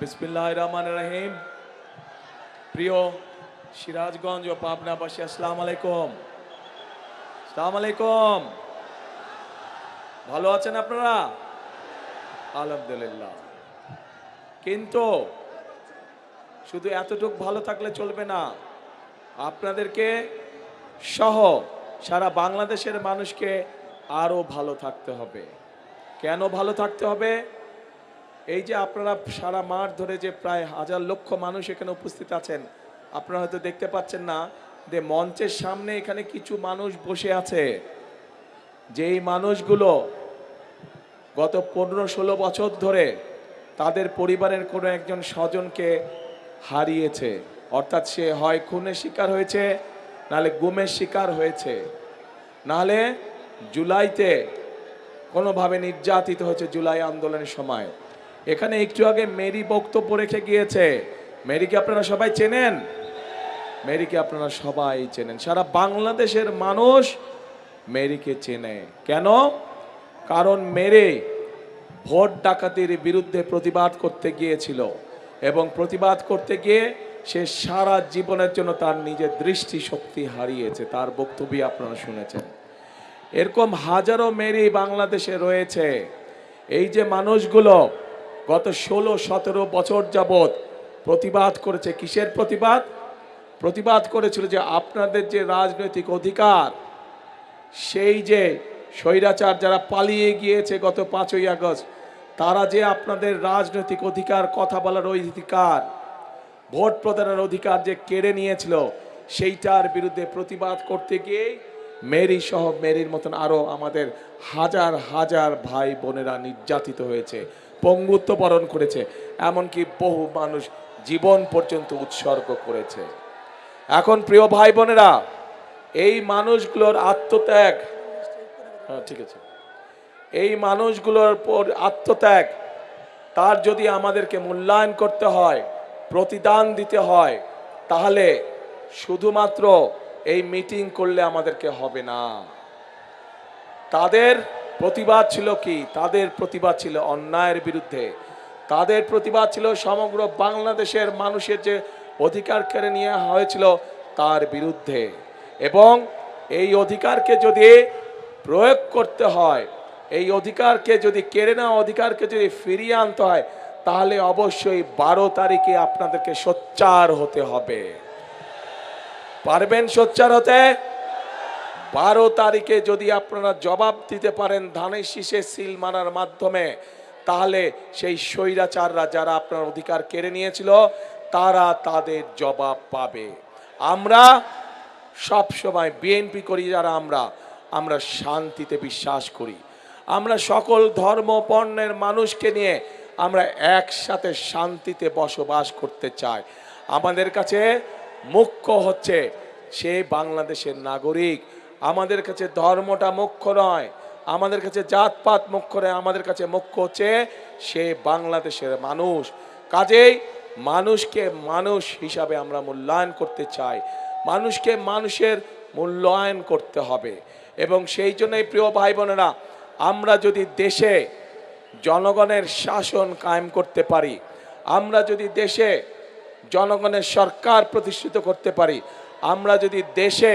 বিসমিল্লাহির রহমানির রহিম। প্রিয় সিরাজগঞ্জ ও পাবনাবাসী, আসসালামু আলাইকুম। আসসালামু আলাইকুম। ভালো আছেন আপনারা? আলহামদুলিল্লাহ। কিন্তু শুধু এতটুকু ভালো থাকলে চলবে না, আপনাদেরকে সহ সারা বাংলাদেশের মানুষকে আরো ভালো থাকতে হবে। কেন ভালো থাকতে হবে? এই যে আপনারা সারা মাঠ ধরে যে প্রায় হাজার লক্ষ মানুষ এখানে উপস্থিত আছেন, আপনারা হয়তো দেখতে পাচ্ছেন না যে মঞ্চের সামনে এখানে কিছু মানুষ বসে আছে, যেই মানুষগুলো গত 15-16 বছর ধরে তাদের পরিবারের কোনো একজন স্বজনকে হারিয়েছে। অর্থাৎ সে হয় খুনের শিকার হয়েছে, নাহলে গুমের শিকার হয়েছে, নাহলে জুলাইতে কোনোভাবে নির্যাতিত হয়েছে জুলাই আন্দোলনের সময়। এখানে একটু আগে মেরি বক্তব্য রেখে গিয়েছে। মেরিকে আপনারা সবাই চেনেন? মেরিকে আপনারা সবাই চেনেন, সারা বাংলাদেশের মানুষ মেরিকে চেনে। কেন? কারণ মেরি ভোট ডাকাতির বিরুদ্ধে প্রতিবাদ করতে গিয়েছিল, এবং প্রতিবাদ করতে গিয়ে সে সারা জীবনের জন্য তার নিজের দৃষ্টি শক্তি হারিয়েছে। তার বক্তব্য আপনারা শুনেছেন। এরকম হাজারো মেরি বাংলাদেশে রয়েছে। এই যে মানুষগুলো গত 16-17 বছর যাবৎ প্রতিবাদ করেছে। কিসের প্রতিবাদ? প্রতিবাদ করেছিল যে আপনাদের যে রাজনৈতিক অধিকার, সেই যে স্বৈরাচার যারা পালিয়ে গিয়েছে গত 5ই আগস্ট, তারা যে আপনাদের রাজনৈতিক অধিকার, কথা বলার অধিকার, ভোট প্রদানের অধিকার যে কেড়ে নিয়েছিল, সেইটার বিরুদ্ধে প্রতিবাদ করতে গিয়ে মেরি সহ মেরির মতন আরো আমাদের হাজার হাজার ভাই বোনেরা নির্যাতিত হয়েছে, পঙ্গুত্ব বরণ করেছে, এমনকি বহু মানুষ জীবন পর্যন্ত উৎসর্গ করেছে। এখন প্রিয় ভাই বোনেরা, এই মানুষগুলোর আত্মত্যাগ, ঠিক আছে, এই মানুষগুলোর পর আত্মত্যাগ, তার যদি আমাদেরকে মূল্যায়ন করতে হয়, প্রতিদান দিতে হয়, তাহলে শুধুমাত্র এই মিটিং করলে আমাদেরকে হবে না। তাদের প্রতিবাদ ছিল কি? তাদের প্রতিবাদ ছিল অন্যায়ের বিরুদ্ধে। তাদের প্রতিবাদ ছিল সমগ্র বাংলাদেশের মানুষের যে অধিকার কেড়ে নেওয়া হয়েছিল তার বিরুদ্ধে। এবং এই অধিকারকে যদি প্রয়োগ করতে হয়, এই অধিকারকে যদি কেড়ে নেওয়া অধিকারকে যদি ফিরিয়ে আনতে হয়, তাহলে অবশ্যই 12 তারিখে আপনাদেরকে সোচ্চার হতে হবে। পারবেন সোচ্চার হতে? 12 তারিখে যদি আপনারা জবাব দিতে পারেন ধানের শীষে সিল মারার মাধ্যমে, তাহলে সেই স্বৈরাচাররা যারা আপনার অধিকার কেড়ে নিয়েছিল তারা তাদের জবাব পাবে। আমরা সব সময় বিএনপি করি যারা, আমরা শান্তিতে বিশ্বাস করি। আমরা সকল ধর্ম বর্ণের মানুষকে নিয়ে আমরা একসাথে শান্তিতে বসবাস করতে চাই। আমাদের কাছে মুখ্য হচ্ছে সে বাংলাদেশের নাগরিক। আমাদের কাছে ধর্মটা মুখ্য নয়, আমাদের কাছে জাতপাত মুখ্য নয়, আমাদের কাছে মুখ্য হচ্ছে সে বাংলাদেশের মানুষ। কাজেই মানুষকে মানুষ হিসাবে আমরা মূল্যায়ন করতে চাই, মানুষকে মানুষের মূল্যায়ন করতে হবে। এবং সেই জন্যই প্রিয় ভাই বোনেরা, আমরা যদি দেশে জনগণের শাসন কায়েম করতে পারি, আমরা যদি দেশে জনগণের সরকার প্রতিষ্ঠিত করতে পারি, আমরা যদি দেশে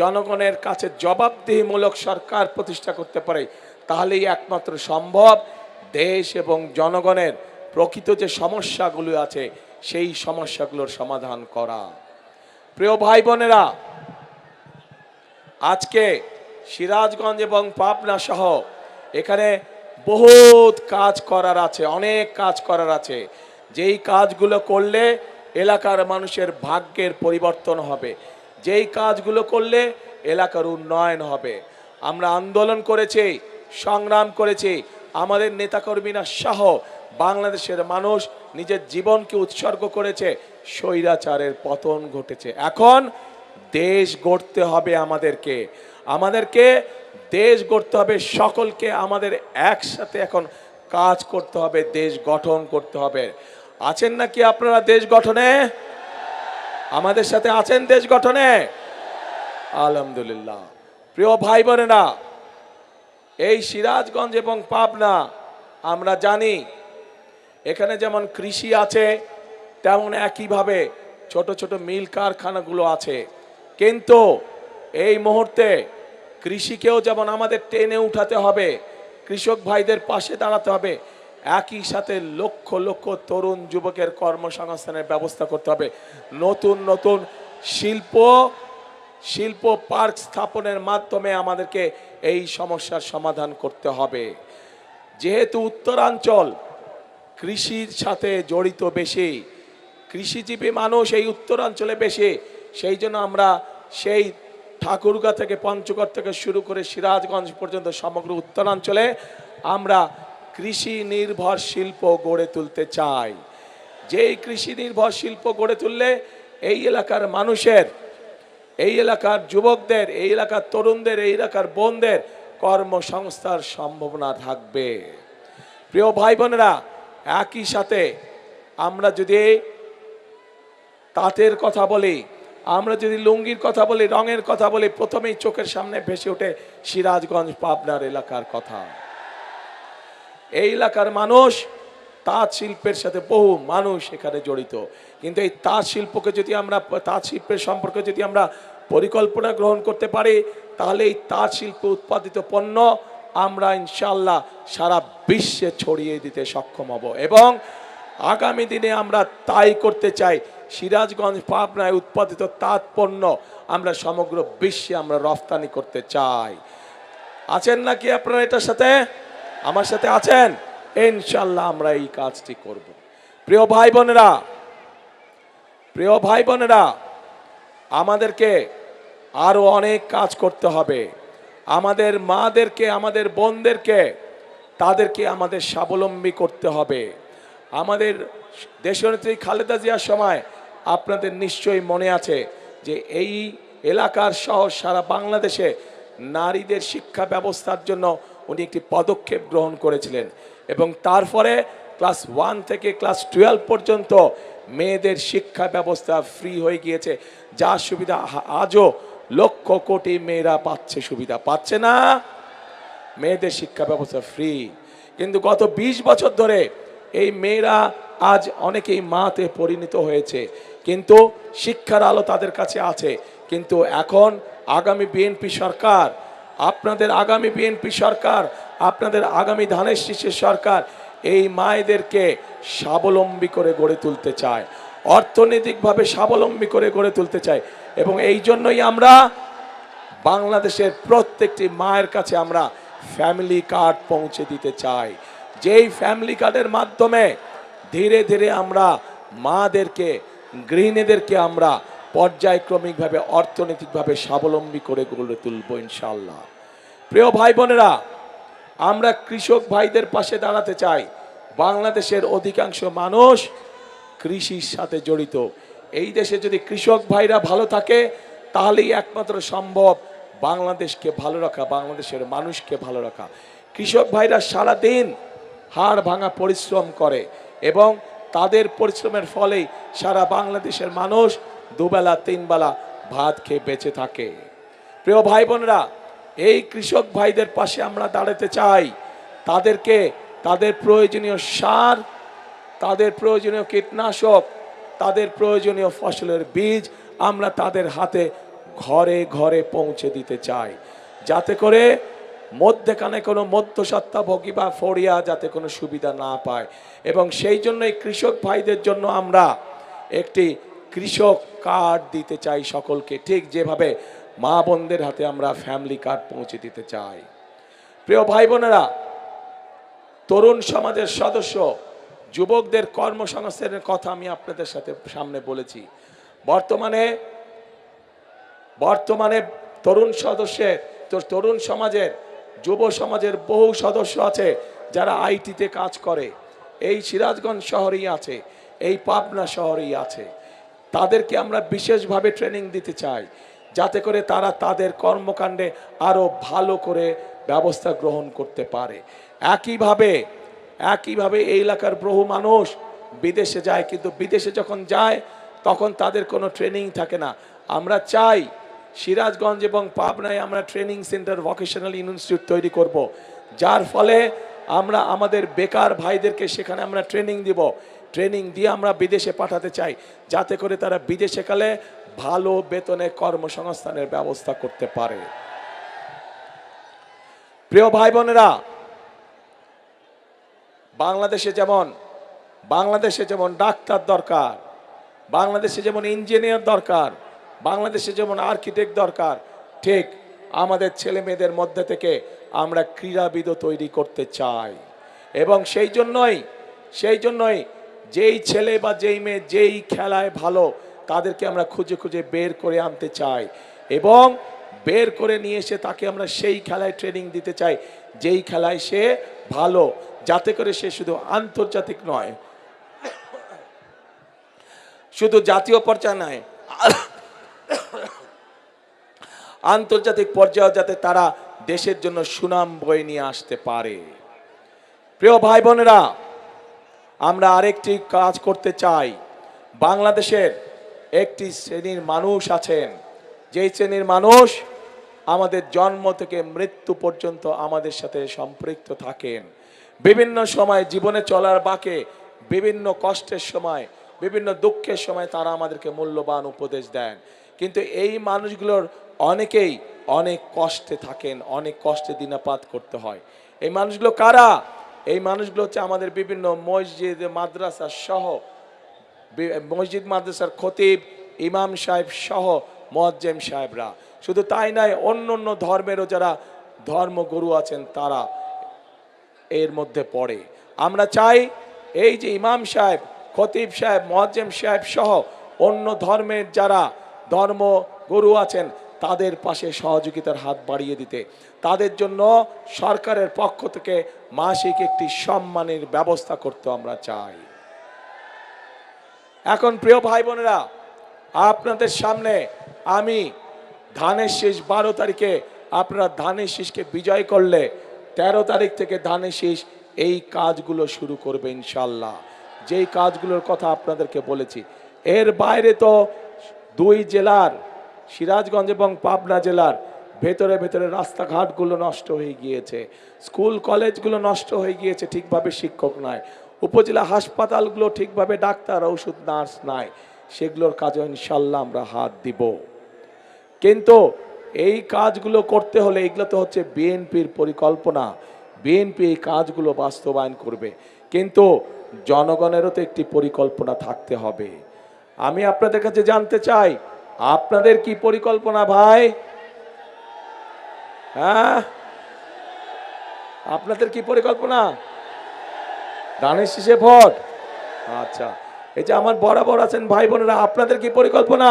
জনগণের কাছে জবাবদিহিমূলক সরকার প্রতিষ্ঠা করতে পারি, তাহলেই একমাত্র সম্ভব দেশ এবং জনগণের প্রকৃত যে সমস্যাগুলো আছে সেই সমস্যাগুলোর সমাধান করা। প্রিয় ভাই বোনেরা, আজকে সিরাজগঞ্জ এবং পাবনা সহ এখানে বহুত কাজ করার আছে, অনেক কাজ করার আছে। যেই কাজগুলো করলে এলাকার মানুষের ভাগ্যের পরিবর্তন হবে, যেই কাজগুলো করলে এলাকার উন্নয়ন হবে। আমরা আন্দোলন করেছি, সংগ্রাম করেছি, আমাদের নেতাকর্মীরা সহ বাংলাদেশের মানুষ নিজের জীবনকে উৎসর্গ করেছে, স্বৈরাচারের পতন ঘটেছে। এখন দেশ গড়তে হবে আমাদেরকে দেশ গড়তে হবে। সকলকে আমাদের একসাথে এখন কাজ করতে হবে, দেশ গঠন করতে হবে। আছেন নাকি আপনারা দেশ গঠনে? আমাদের সাথে আছেন দেশ গঠনে? আলহামদুলিল্লাহ। প্রিয় ভাই বোনেরা, এই সিরাজগঞ্জ এবং পাবনা আমরা জানি এখানে যেমন কৃষি আছে, তেমন একইভাবে ছোট ছোট মিল কারখানাগুলো আছে। কিন্তু এই মুহূর্তে কৃষিকেও যেমন আমাদের টেনে উঠাতে হবে, কৃষক ভাইদের পাশে দাঁড়াতে হবে, একই সাথে লক্ষ লক্ষ তরুণ যুবকের কর্মসংস্থানের ব্যবস্থা করতে হবে। নতুন নতুন শিল্প পার্ক স্থাপনের মাধ্যমে আমাদেরকে এই সমস্যার সমাধান করতে হবে। যেহেতু উত্তরাঞ্চল কৃষির সাথে জড়িত বেশি, কৃষিজীবী মানুষ এই উত্তরাঞ্চলে বেশি, সেই জন্য আমরা সেই ঠাকুরগাঁ থেকে পঞ্চগড় থেকে শুরু করে সিরাজগঞ্জ পর্যন্ত সমগ্র উত্তরাঞ্চলে আমরা কৃষি নির্ভর শিল্প গড়ে তুলতে চাই। যেই কৃষি নির্ভর শিল্প গড়ে তুললে এই এলাকার মানুষের, এই এলাকার যুবকদের, এই এলাকার তরুণদের, এই এলাকার বোনদের কর্মসংস্থার সম্ভাবনা থাকবে। প্রিয় ভাই বোনেরা, একই সাথে আমরা যদি তাঁতের কথা বলি, আমরা যদি লুঙ্গির কথা বলি, রঙের কথা বলি, প্রথমেই চোখের সামনে ভেসে ওঠে সিরাজগঞ্জ পাবনার এলাকার কথা। এই এলাকার মানুষ তাঁত শিল্পের সাথে বহু মানুষ এখানে জড়িত। কিন্তু এই তাঁত শিল্পকে যদি আমরা, তাঁত শিল্পের সম্পর্কে যদি আমরা পরিকল্পনা গ্রহণ করতে পারি, তাহলে এই তাঁত শিল্প উৎপাদিত পণ্য আমরা ইনশাল্লাহ সারা বিশ্বে ছড়িয়ে দিতে সক্ষম হব। এবং আগামী দিনে আমরা তাই করতে চাই। সিরাজগঞ্জ পাবনায় উৎপাদিত তাঁত পণ্য আমরা সমগ্র বিশ্বে আমরা রফতানি করতে চাই। আছেন নাকি আপনারা এটার সাথে? আমার সাথে আছেন? ইনশাল্লাহ আমরা এই কাজটি করব। প্রিয় ভাই বোনেরা, আমাদেরকে আরো অনেক কাজ করতে হবে। আমাদের মাদেরকে, আমাদের বোনদেরকে, তাদেরকে আমাদের স্বাবলম্বী করতে হবে। আমাদের দেশনেত্রী খালেদা জিয়ার সময় আপনাদের নিশ্চয়ই মনে আছে যে এই এলাকার সহ সারা বাংলাদেশে নারীদের শিক্ষা ব্যবস্থার জন্য উনি একটি পদক্ষেপ গ্রহণ করেছিলেন। এবং তারপরে ক্লাস 1 থেকে ক্লাস 12 পর্যন্ত মেয়েদের শিক্ষা ব্যবস্থা ফ্রি হয়ে গিয়েছে, যার সুবিধা আজও লক্ষ কোটি মেয়েরা পাচ্ছে। সুবিধা পাচ্ছে না? মেয়েদের শিক্ষা ব্যবস্থা ফ্রি। কিন্তু গত 20 বছর ধরে এই মেয়েরা আজ অনেকেই মাতে পরিণত হয়েছে, কিন্তু শিক্ষার আলো তাদের কাছে আছে। কিন্তু এখন আগামী বিএনপি সরকার, আপনাদের আগামী বিএনপি সরকার, আপনাদের আগামী ধানের শীষের সরকার এই মায়েদেরকে স্বাবলম্বী করে গড়ে তুলতে চায়, অর্থনৈতিকভাবে স্বাবলম্বী করে গড়ে তুলতে চায়। এবং এই জন্যই আমরা বাংলাদেশের প্রত্যেকটি মায়ের কাছে আমরা ফ্যামিলি কার্ড পৌঁছে দিতে চাই। যেই ফ্যামিলি কার্ডের মাধ্যমে ধীরে ধীরে আমরা মাদেরকে, গৃহিণীদেরকে আমরা পর্যায়ক্রমিকভাবে অর্থনৈতিকভাবে স্বাবলম্বী করে গড়ে তুলব ইনশাআল্লাহ। প্রিয় ভাই বোনেরা, আমরা কৃষক ভাইদের পাশে দাঁড়াতে চাই। বাংলাদেশের অধিকাংশ মানুষ কৃষির সাথে জড়িত। এই দেশে যদি কৃষক ভাইরা ভালো থাকে, তাহলেই একমাত্র সম্ভব বাংলাদেশকে ভালো রাখা, বাংলাদেশের মানুষকে ভালো রাখা। কৃষক ভাইরা সারাদিন হাড় ভাঙা পরিশ্রম করে এবং তাদের পরিশ্রমের ফলেই সারা বাংলাদেশের মানুষ দুবেলা তিনবেলা ভাত খেয়ে বেঁচে থাকে। প্রিয় ভাই বোনেরা, এই কৃষক ভাইদের পাশে আমরা দাঁড়াতে চাই। তাদেরকে তাদের প্রয়োজনীয় সার, তাদের প্রয়োজনীয় কীটনাশক, তাদের প্রয়োজনীয় ফসলের বীজ আমরা তাদের হাতে ঘরে ঘরে পৌঁছে দিতে চাই, যাতে করে মধ্যেখানে কোনো মধ্যস্বত্বভোগী বা ফড়িয়া যাতে কোনো সুবিধা না পায়। এবং সেই জন্যই কৃষক ভাইদের জন্য আমরা একটি কৃষক কার্ড দিতে চাই সকলকে, ঠিক যেভাবে মা বোনদের হাতে আমরা ফ্যামিলি কার্ড পৌঁছে দিতে চাই। প্রিয় ভাই বোনেরা, তরুণ সমাজের সদস্য, যুবকদের কর্মসংস্থানের কথা আমি আপনাদের সাথে সামনে বলেছি। বর্তমানে তরুণ সমাজের, যুব সমাজের বহু সদস্য আছে যারা আইটিতে কাজ করে। এই সিরাজগঞ্জ শহরেই আছে, এই পাবনা শহরেই আছে। তাদেরকে আমরা বিশেষভাবে ট্রেনিং দিতে চাই, যাতে করে তারা তাদের কর্মকাণ্ডে আরো ভালো করে ব্যবস্থা গ্রহণ করতে পারে। একইভাবে এই এলাকার বহু মানুষ বিদেশে যায়, কিন্তু বিদেশে যখন যায় তখন তাদের কোনো ট্রেনিং থাকে না। আমরা চাই সিরাজগঞ্জ এবং পাবনায় আমরা ট্রেনিং সেন্টার, ভোকেশনাল ইনস্টিটিউট তৈরি করব, যার ফলে আমরা আমাদের বেকার ভাইদেরকে সেখানে আমরা ট্রেনিং দিব, ট্রেনিং দিয়ে আমরা বিদেশে পাঠাতে চাই, যাতে করে তারা বিদেশে গেলে ভালো বেতনে কর্মসংস্থানের ব্যবস্থা করতে পারে। প্রিয় ভাই বোনেরা, বাংলাদেশে যেমন ডাক্তার দরকার, বাংলাদেশে যেমন ইঞ্জিনিয়ার দরকার, বাংলাদেশে যেমন আর্কিটেক্ট দরকার, ঠিক আমাদের ছেলে মেয়েদের মধ্যে থেকে আমরা ক্রীড়াবিদও তৈরি করতে চাই। এবং সেই জন্যই যেই ছেলে বা যেই মেয়ে যেই খেলায় ভালো, তাদেরকে আমরা খুঁজে খুঁজে বের করে আনতে চাই এবং বের করে নিয়ে এসে তাকে আমরা সেই খেলায় ট্রেনিং দিতে চাই যেই খেলায় সে ভালো, যাতে করে সে শুধু আন্তর্জাতিক নয়, শুধু জাতীয় পর্যায়ে নয়, আন্তর্জাতিক পর্যায়ে যাতে তারা দেশের জন্য সুনাম বয়ে নিয়ে আসতে পারে। প্রিয় ভাই বোনেরা, আমরা আরেকটি কাজ করতে চাই। বাংলাদেশের একটি শ্রেণীর মানুষ আছেন, যেই শ্রেণীর মানুষ আমাদের জন্ম থেকে মৃত্যু পর্যন্ত আমাদের সাথে সম্পৃক্ত থাকেন। বিভিন্ন সময় জীবনে চলার বাঁকে, বিভিন্ন কষ্টের সময়, বিভিন্ন দুঃখের সময় তারা আমাদেরকে মূল্যবান উপদেশ দেন। কিন্তু এই মানুষগুলোর অনেকেই অনেক কষ্টে থাকেন, অনেক কষ্টে দিনাপাত করতে হয়। এই মানুষগুলো কারা? এই মানুষগুলো হচ্ছে আমাদের বিভিন্ন মসজিদ মাদ্রাসা সহ, মসজিদ মাদ্রাসার খতিব, ইমাম সাহেব সহ মুয়াজ্জিম সাহেবরা। শুধু তাই নয়, অন্য অন্য ধর্মেরও যারা ধর্মগুরু আছেন তারা এর মধ্যে পড়ে। আমরা চাই এই যে ইমাম সাহেব, খতিব সাহেব, মুয়াজ্জিম সাহেব সহ অন্য ধর্মের যারা ধর্মগুরু আছেন তাদের পাশে সহযোগিতার হাত বাড়িয়ে দিতে, তাদের জন্য সরকারের পক্ষ থেকে মাসিক একটি সম্মানের ব্যবস্থা করতে আমরা চাই। এখন প্রিয় ভাই বোনেরা, আপনাদের সামনে আমি ধানের শীষ 12 তারিখে আপনারা ধানের শীষকে বিজয় করলে 13 তারিখ থেকে ধানের শীষ এই কাজগুলো শুরু করবে ইনশাল্লাহ, যেই কাজগুলোর কথা আপনাদেরকে বলেছি। এর বাইরে তো 2 জেলার, সিরাজগঞ্জ এবং পাবনা জেলার ভেতরে ভেতরে রাস্তাঘাটগুলো নষ্ট হয়ে গিয়েছে, স্কুল কলেজগুলো নষ্ট হয়ে গিয়েছে, ঠিকভাবে শিক্ষক নাই, উপজেলা হাসপাতালগুলো ঠিকভাবে ডাক্তার, ওষুধ, নার্স নাই, সেগুলোর কাজে ইনশাল্লাহ আমরা হাত দিব। কিন্তু এই কাজগুলো করতে হলে এগুলো তো হচ্ছে বিএনপির পরিকল্পনা, বিএনপি এই কাজগুলো বাস্তবায়ন করবে, কিন্তু জনগণেরও তো একটি পরিকল্পনা থাকতে হবে। আমি আপনাদের কাছে জানতে চাই, আপনাদের কি পরিকল্পনা ভাই? হ্যাঁ, আপনাদের কি পরিকল্পনা? ধানের শীষে ভোট। আচ্ছা, এই যে আমার বরাবর আছেন ভাই বোনেরা, আপনাদের কি পরিকল্পনা?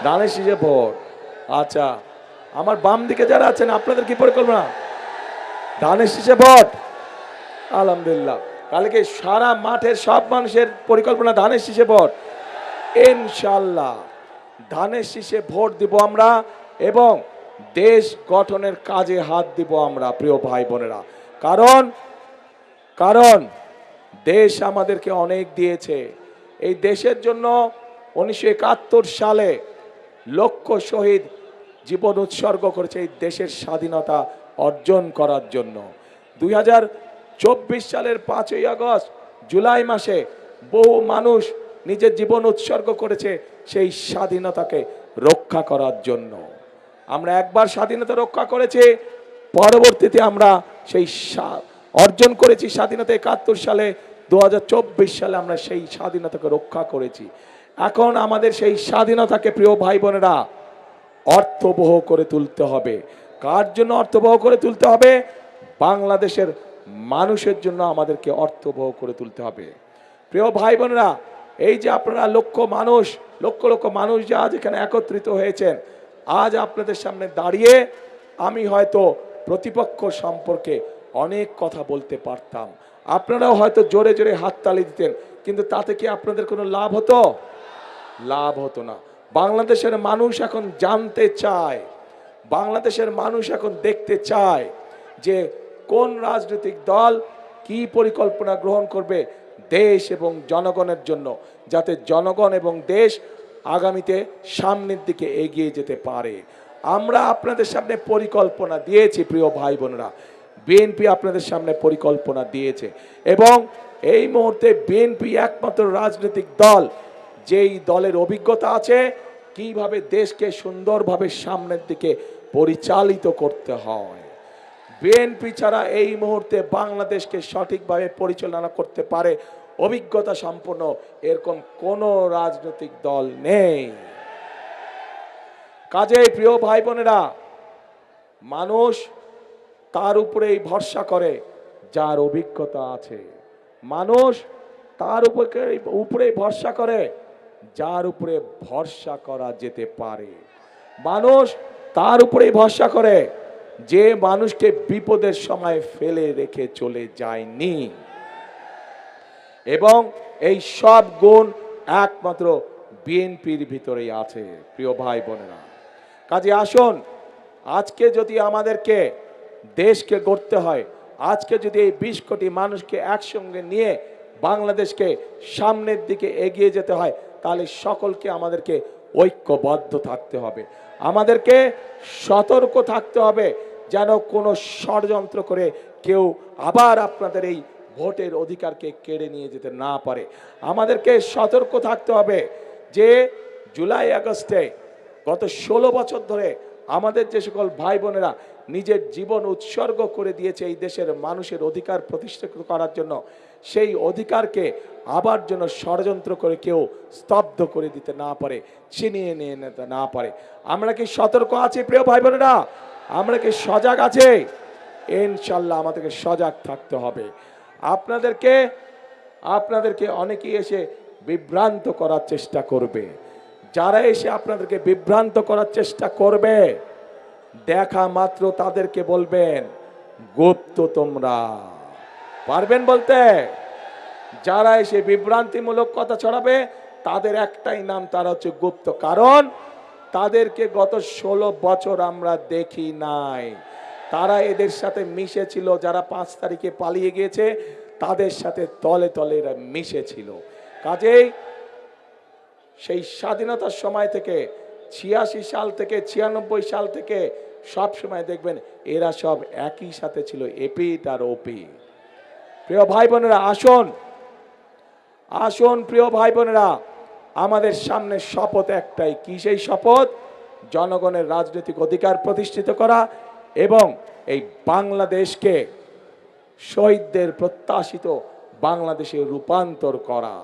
ধানের শীষে ভোট। আচ্ছা, আমার বাম দিকে যারা আছেন আপনাদের কি পরিকল্পনা? ধানের শীষে ভোট। আলহামদুলিল্লাহ, কালকে সারা মাঠের সব মানুষের পরিকল্পনা ধানের শীষে ভোট। ইনশাল্লাহ ধানের শীষে ভোট দিব আমরা এবং দেশ গঠনের কাজে হাত দিব আমরা প্রিয় ভাই বোনেরা। কারণ দেশ আমাদেরকে অনেক দিয়েছে। এই দেশের জন্য 1971 সালে লক্ষ শহীদ জীবন উৎসর্গ করেছে এই দেশের স্বাধীনতা অর্জন করার জন্য। 2024 সালের 5ই আগস্ট, জুলাই মাসে বহু মানুষ নিজের জীবন উৎসর্গ করেছে সেই স্বাধীনতাকে রক্ষা করার জন্য। আমরা একবার স্বাধীনতা রক্ষা করেছি, পরবর্তীতে আমরা সেই অর্জন করেছি স্বাধীনতা 71 সালে, 2024 সালে আমরা সেই স্বাধীনতাকে রক্ষা করেছি। এখন আমাদের সেই স্বাধীনতাকে প্রিয় ভাই বোনেরা অর্থবহ করে তুলতে হবে। কার জন্য অর্থবহ করে তুলতে হবে? বাংলাদেশের মানুষের জন্য আমাদেরকে অর্থবহ করে তুলতে হবে। প্রিয় ভাই বোনেরা, এই যে আপনারা লক্ষ লক্ষ মানুষ যে আজ এখানে একত্রিত হয়েছেন, আজ আপনাদের সামনে দাঁড়িয়ে আমি হয়তো প্রতিপক্ষ সম্পর্কে অনেক কথা বলতে পারতাম, আপনারাও হয়তো জোরে জোরে হাততালি দিতেন, কিন্তু তাতে কি আপনাদের কোনো লাভ হতো? লাভ হতো না। বাংলাদেশের মানুষ এখন জানতে চায়, বাংলাদেশের মানুষ এখন দেখতে চায় যে কোন রাজনৈতিক দল কি পরিকল্পনা গ্রহণ করবে দেশ এবং জনগণের জন্য, যাতে জনগণ এবং দেশ আগামীতে সামনের দিকে এগিয়ে যেতে পারে। আমরা আপনাদের সামনে পরিকল্পনা দিয়েছি প্রিয় ভাই বোনেরা, বিএনপি আপনাদের সামনে পরিকল্পনা দিয়েছে এবং এই মুহূর্তে বিএনপি একমাত্র রাজনৈতিক দল যেই দলের অভিজ্ঞতা আছে কিভাবে দেশকে সুন্দরভাবে সামনের দিকে পরিচালিত করতে হয়। বিএনপি ছাড়া এই মুহূর্তে বাংলাদেশকে সঠিকভাবে পরিচালনা করতে পারে অভিজ্ঞতা সম্পন্ন এরকম কোনো রাজনৈতিক দল নেই। কাজেই প্রিয় ভাই বোনেরা, মানুষ তার উপরেই ভরসা করে যার অভিজ্ঞতা আছে। মানুষ তার উপরে ভরসা করে যার উপরে ভরসা করা যেতে পারে। মানুষ তার উপরেই ভরসা করে যে মানুষকে বিপদের সময় ফেলে রেখে চলে যায়নি। এবং এই সব গুণ একমাত্র বিএনপির ভিতরেই আছে প্রিয় ভাই বোনেরা। কাজে আসুন, আজকে যদি আমাদেরকে দেশকে গড়তে হয়, আজকে যদি এই 20 কোটি মানুষকে একসঙ্গে নিয়ে বাংলাদেশকে সামনের দিকে এগিয়ে যেতে হয়, তাহলে সকলকে আমাদেরকে ঐক্যবদ্ধ থাকতে হবে। আমাদেরকে সতর্ক থাকতে হবে যেন কোনো ষড়যন্ত্র করে কেউ আবার আপনাদের এই ভোটের অধিকারকে কেড়ে নিয়ে যেতে না পারে। আমাদেরকে সতর্ক থাকতে হবে যে জুলাই আগস্টে গত 16 বছর ধরে আমাদের যে সকল ভাই বোনেরা নিজের জীবন উৎসর্গ করে দিয়েছে এই দেশের মানুষের অধিকার প্রতিষ্ঠিত করার জন্য, সেই অধিকারকে আবার যেন ষড়যন্ত্র করে কেউ স্তব্ধ করে দিতে না পারে, ছিনিয়ে নিয়ে নিতে না পারে। আমরা কি সতর্ক আছি প্রিয় ভাই বোনেরা? আমরা কি সজাগ আছে? ইনশাল্লাহ আমাদেরকে সজাগ থাকতে হবে। আপনাদেরকে অনেকেই এসে বিভ্রান্ত করার চেষ্টা করবে। যারা এসে আপনাদেরকে বিভ্রান্ত করার চেষ্টা করবে, দেখা মাত্র তাদেরকে বলবেন গুপ্ত তোমরা। পারবেন বলতে? যারা এসে বিভ্রান্তিমূলক কথা ছড়াবে তাদের একটাই নাম, তারা হচ্ছে গুপ্ত। কারণ তাদেরকে গত 16 বছর আমরা দেখি নাই। তারা এদের সাথে মিশেছিল, যারা 5 তারিখে পালিয়ে গিয়েছে তাদের সাথে তলে তলে এরা মিশেছিল। কাজেই সেই স্বাধীনতার সময় থেকে 86 সাল থেকে 96 সাল থেকে সব সময় দেখবেন এরা সব একই সাথে ছিল, এপিট আর ওপি। প্রিয় ভাই বোনেরা, আসুন প্রিয় ভাই বোনেরা, আমাদের সামনে শপথ একটাই। কি সেই শপথ? জনগণের রাজনৈতিক অধিকার প্রতিষ্ঠিত করা এবং এই বাংলাদেশকে শহীদদের প্রত্যাশিত বাংলাদেশে রূপান্তর করা।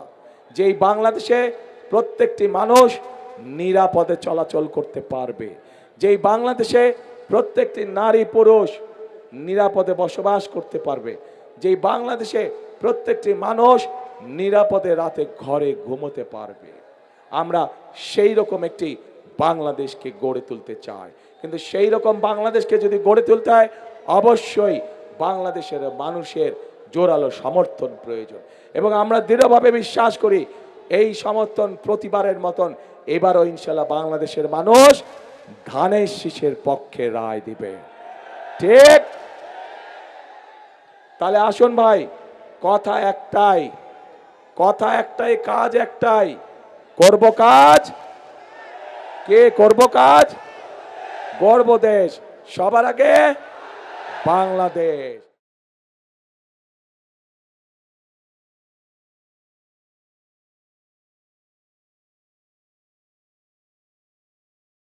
যেই বাংলাদেশে প্রত্যেকটি মানুষ নিরাপদে চলাচল করতে পারবে, যেই বাংলাদেশে প্রত্যেকটি নারী পুরুষ নিরাপদে বসবাস করতে পারবে, যেই বাংলাদেশে প্রত্যেকটি মানুষ নিরাপদে রাতে ঘরে ঘুমোতে পারবে। আমরা সেই রকম একটি বাংলাদেশকে গড়ে তুলতে চাই। কিন্তু সেই রকম বাংলাদেশকে যদি গড়ে তুলতে হয়, অবশ্যই বাংলাদেশের মানুষের জোরালো সমর্থন প্রয়োজন। এবং আমরা দৃঢ়ভাবে বিশ্বাস করি এই সমর্থন প্রতিবারের মতন এবারও ইনশাল্লাহ বাংলাদেশের মানুষ ধানের শীষের পক্ষে রায় দিবে। ঠিক? তাহলে আসুন ভাই, কথা একটাই, কাজ একটাই। করব কাজ, কে করব কাজ? গড়ব দেশ, সবার আগে বাংলাদেশ।